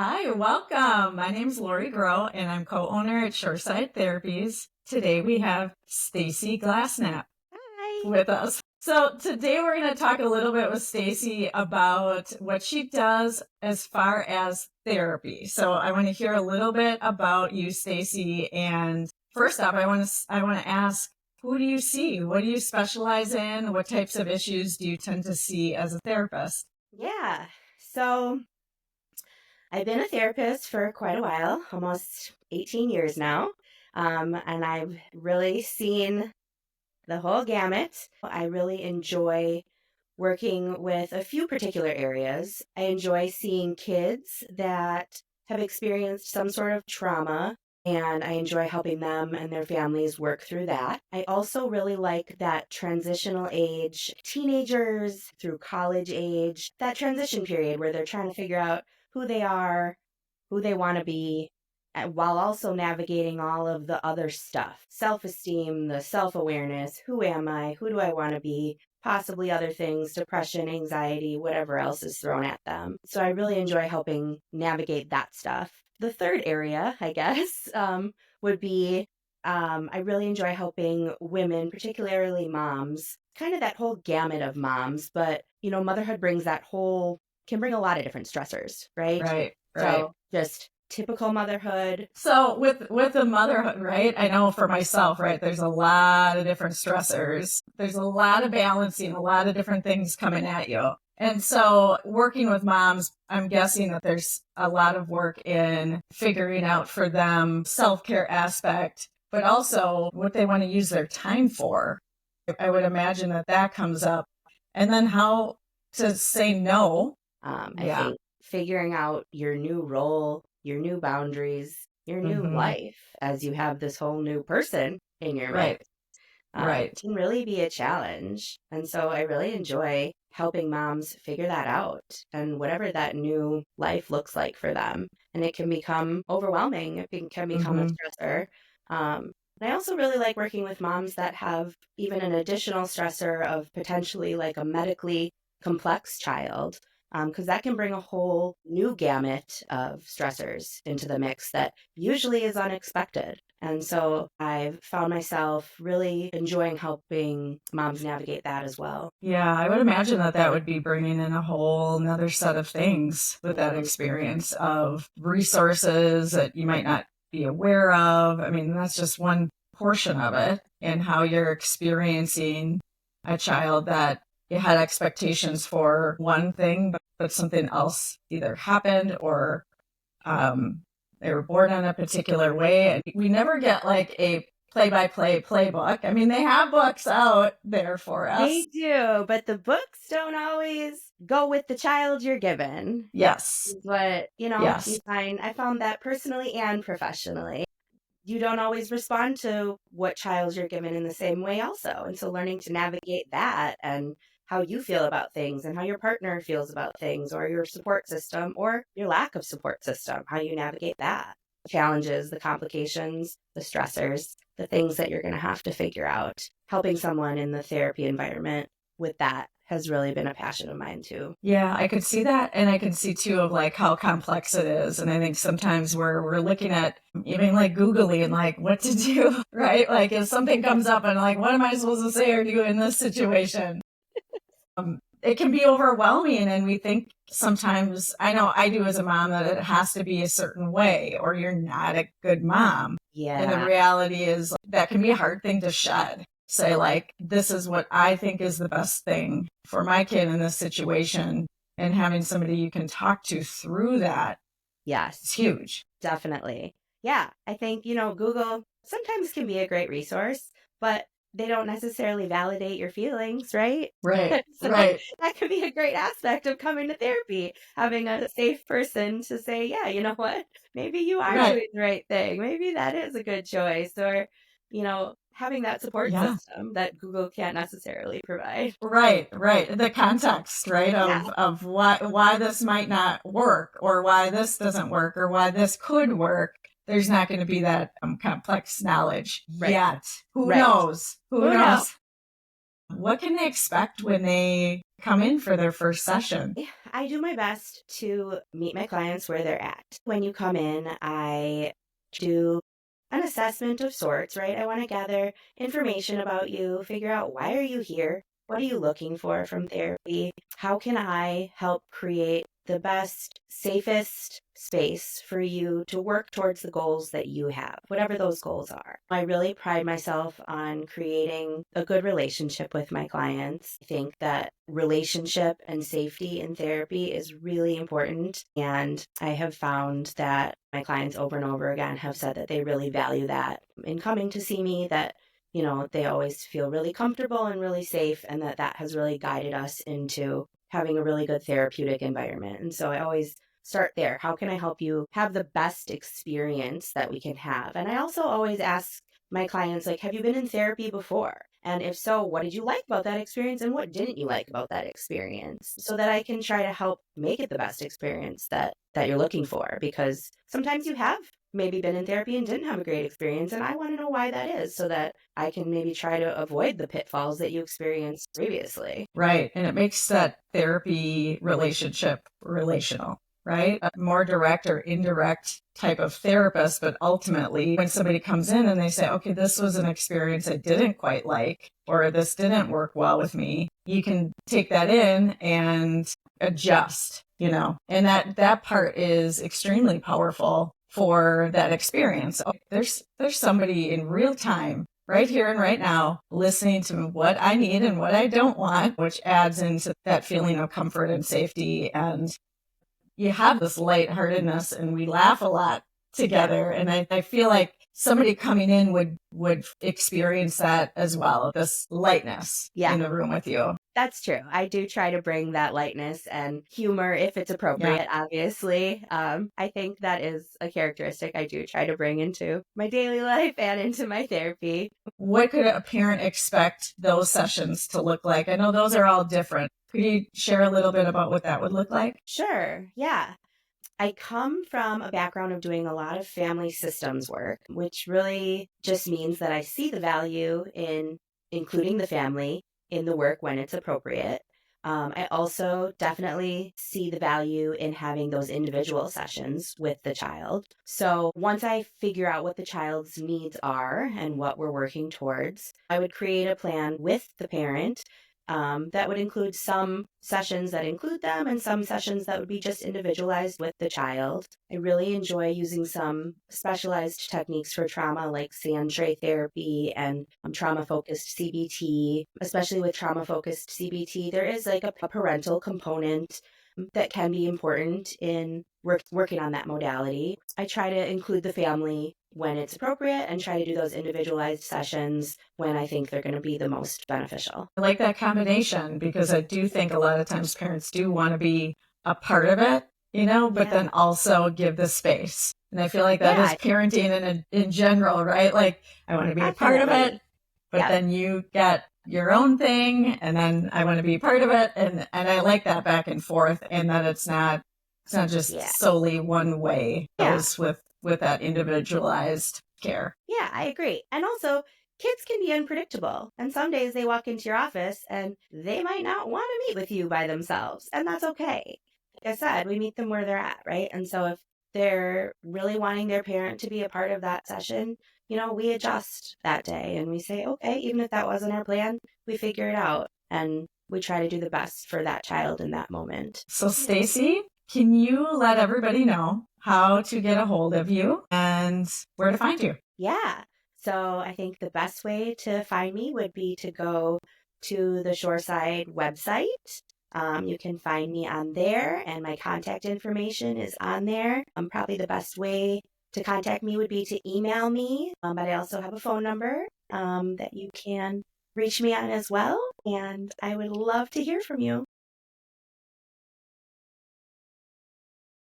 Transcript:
Hi, welcome. My name is Laurie Groh, and I'm co-owner at Shoreside Therapies. Today we have Stacy Glassnap Hi. with us. So today we're going to talk a little bit with Stacy about what she does as far as therapy. So I want to hear a little bit about you, Stacy. And first up, I want to ask, who do you see? What do you specialize in? What types of issues do you tend to see as a therapist? Yeah. So I've been a therapist for quite a while, almost 18 years now. And I've really seen the whole gamut. I really enjoy working with a few particular areas. I enjoy seeing kids that have experienced some sort of trauma, and I enjoy helping them and their families work through that. I also really like that transitional age, teenagers through college age, that transition period where they're trying to figure out who they are, who they want to be, while also navigating all of the other stuff, self-esteem, the self-awareness, who am I, who do I want to be, possibly other things, depression, anxiety, whatever else is thrown at them. So I really enjoy helping navigate that stuff. The third area, I guess, would be I really enjoy helping women, particularly moms, kind of that whole gamut of moms. But, motherhood can bring a lot of different stressors, right? Right, right. So just typical motherhood. So with the motherhood, right? I know for myself, right? There's a lot of different stressors. There's a lot of balancing, a lot of different things coming at you. And so working with moms, I'm guessing that there's a lot of work in figuring out for them self-care aspect, but also what they want to use their time for. I would imagine that that comes up. And then how to say no. I Yeah. think figuring out your new role, your new boundaries, your new Mm-hmm. life as you have this whole new person in your Right. mix Right. can really be a challenge. And so I really enjoy helping moms figure that out and whatever that new life looks like for them. And it can become overwhelming, can become a Mm-hmm. stressor. And I also really like working with moms that have even an additional stressor of potentially like a medically complex child, because that can bring a whole new gamut of stressors into the mix that usually is unexpected. And so I've found myself really enjoying helping moms navigate that as well. Yeah, I would imagine that that would be bringing in a whole another set of things with that Mhm. experience of resources that you might not be aware of. I mean, that's just one portion of it, and how you're experiencing a child that you had expectations for one thing, but something else either happened or um, they were born in a particular way. And we never get like a play-by-play playbook. I mean, they have books out there for They us. do, but the books don't always go with the child you're given. Yes. But, Yes. I found that personally and professionally. You don't always respond to what child you're given in the same way also. And so learning to navigate that and how you feel about things and how your partner feels about things or your support system or your lack of support system, how you navigate that. Challenges, the complications, the stressors, the things that you're going to have to figure out. Helping someone in the therapy environment with that has really been a passion of mine too. Yeah, I could see that. And I can see too of like how complex it is. And I think sometimes we're looking at even like Googling like what to do, right? Like if something comes up and like, what am I supposed to say or do in this situation? It can be overwhelming. And we think sometimes, I know I do as a mom, that it has to be a certain way or you're not a good mom. And the Yeah. reality is that can be a hard thing to shed. Say, like, this is what I think is the best thing for my kid in this situation. And having somebody you can talk to through that is Yes. huge. Definitely. Yeah, I think, Google sometimes can be a great resource, but they don't necessarily validate your feelings, right? Right, So right. that could be a great aspect of coming to therapy, having a safe person to say, yeah, you know what? Maybe you are Right. doing the right thing. Maybe that is a good choice. Or, having that support Yeah. system that Google can't necessarily provide. Right, right. The context, right, Yeah. of why this might not work or why this doesn't work or why this could work. There's not going to be that complex knowledge Right. yet. Who Right. knows? Who Who knows? knows? What can they expect when they come in for their first session? I do my best to meet my clients where they're at. When you come in, I do an assessment of sorts, right? I want to gather information about you, figure out why are you here? What are you looking for from therapy? How can I help create the best, safest space for you to work towards the goals that you have, whatever those goals are? I really pride myself on creating a good relationship with my clients. I think that relationship and safety in therapy is really important. And I have found that my clients over and over again have said that they really value that in coming to see me, that they always feel really comfortable and really safe, and that has really guided us into having a really good therapeutic environment. And so I always start there. How can I help you have the best experience that we can have? And I also always ask my clients, like, have you been in therapy before? And if so, what did you like about that experience and what didn't you like about that experience? So that I can try to help make it the best experience that you're looking for. Because sometimes you have maybe been in therapy and didn't have a great experience, and I want to know why that is so that I can maybe try to avoid the pitfalls that you experienced previously. Right. And it makes that therapy relationship relational, right? A more direct or indirect type of therapist, but ultimately when somebody comes in and they say, okay, this was an experience I didn't quite like, or this didn't work well with me, you can take that in and adjust, and that part is extremely powerful for that experience. There's somebody in real time right here and right now, listening to what I need and what I don't want, which adds into that feeling of comfort and safety. And you have this lightheartedness, and we laugh a lot together. And I feel like somebody coming in would experience that as well, this lightness in the room with you. That's true. I do try to bring that lightness and humor if it's appropriate, obviously. I think that is a characteristic I do try to bring into my daily life and into my therapy. What could a parent expect those sessions to look like? I know those are all different. Could you share a little bit about what that would look like? Sure. Yeah. I come from a background of doing a lot of family systems work, which really just means that I see the value in including the family in the work when it's appropriate. I also definitely see the value in having those individual sessions with the child. So once I figure out what the child's needs are and what we're working towards, I would create a plan with the parent that would include some sessions that include them and some sessions that would be just individualized with the child. I really enjoy using some specialized techniques for trauma like sand tray therapy and trauma-focused CBT. Especially with trauma-focused CBT, there is like a parental component that can be important in working on that modality. I try to include the family when it's appropriate and try to do those individualized sessions when I think they're going to be the most beneficial. I like that combination because I do think a lot of times parents do want to be a part of it, but then also give the space. And I feel like that is parenting in general, right? Like I want to be a part of it, but then you get your own thing, and then I want to be part of it, and I like that back and forth, and that it's not just solely one way. Goes with that individualized care. Yeah, I agree. And also, kids can be unpredictable, and some days they walk into your office and they might not want to meet with you by themselves, and that's okay. Like I said, we meet them where they're at, right? And so if they're really wanting their parent to be a part of that session, we adjust that day and we say, okay, even if that wasn't our plan, we figure it out and we try to do the best for that child in that moment. So Stacy, can you let everybody know how to get a hold of you and where to find you? Yeah. So I think the best way to find me would be to go to the Shoreside website. You can find me on there, and my contact information is on there. Probably the best way to contact me would be to email me, but I also have a phone number that you can reach me on as well, and I would love to hear from you.